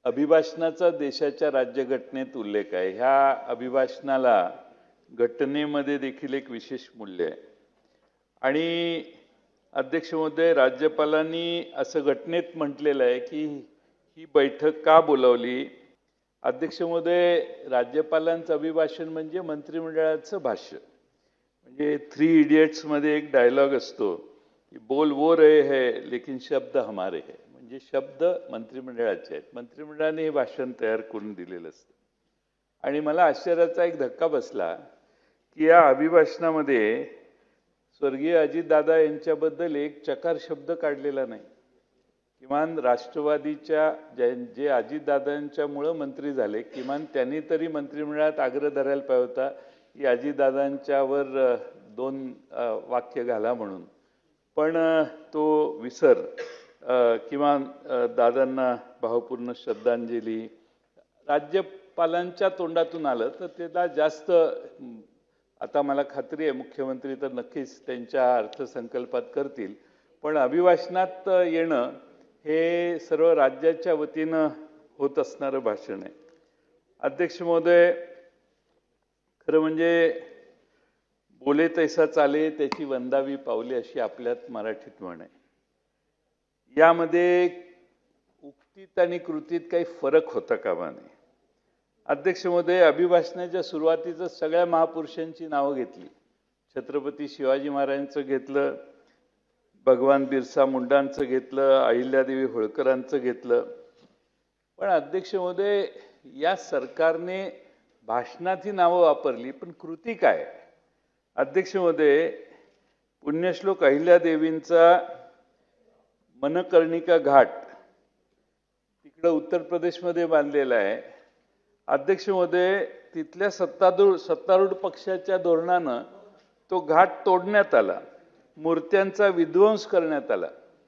अभिभाषणाचा देशाच्या राज्यघटनेत उल्लेख आहे। ह्या अभिभाषणाला घटनेमध्ये देखील एक विशेष मूल्य आहे आणि अध्यक्ष महोदय, राज्यपालांनी असं घटनेत म्हटलेलं आहे की ही बैठक का बोलावली। अध्यक्ष महोदय, राज्यपालांचं अभिभाषण म्हणजे मंत्रिमंडळाचं भाष्य। म्हणजे 3 इडियट्स मध्ये एक डायलॉग असतो की बोल वो रहे है लेकिन शब्द हमारे है। म्हणजे शब्द मंत्रिमंडळाचे आहेत, मंत्रिमंडळाने हे भाषण तयार करून दिलेलं असतं। आणि मला आश्चर्याचा एक धक्का बसला की या अभिभाषणामध्ये स्वर्गीय अजितदादा यांच्याबद्दल एक चकार शब्द काढलेला नाही। किमान राष्ट्रवादीच्या जे अजितदादांच्यामुळे मंत्री झाले, किमान त्यांनी तरी मंत्रिमंडळात आग्रह धरायला पाहिजे होता की अजितदादांच्यावर 2 वाक्य घाला म्हणून। पण तो विसर किमान दादांना भावपूर्ण श्रद्धांजली राज्यपालांच्या तोंडातून आलं तर त्याला जास्त, आता मला खात्री आहे मुख्यमंत्री तर नक्कीच त्यांच्या अर्थसंकल्पात करतील, पण अभिभाषणात येणं हे सर्व राज्याच्या वतीनं होत असणारं भाषण आहे। अध्यक्ष महोदय, खरं म्हणजे बोले तैसा चाले त्याची वंदावी पावले अशी आपल्यात मराठीत म्हण आहे। यामध्ये उक्तीत आणि कृतीत काही फरक होता कामा नये। अध्यक्ष महोदय, अभिभाषणाच्या सुरुवातीचं सगळ्या महापुरुषांची नावं घेतली। छत्रपती शिवाजी महाराजांचं घेतलं, भगवान बिरसा मुंडांचं घेतलं, अहिल्यादेवी होळकरांचं घेतलं। पण अध्यक्ष महोदय, या सरकारने भाषणात ही नावं वापरली, पण कृती काय? अध्यक्ष महोदय, पुण्यश्लोक अहिल्यादेवींचा मनकर्णिका घाट तिकडं उत्तर प्रदेशमध्ये बांधलेला आहे। अध्यक्ष महोदय, तिथल्या सत्तारूढ पक्षाच्या धोरणानं तो घाट तोडण्यात आला, मूर्त्यांचा विध्वंस करण्यात आला।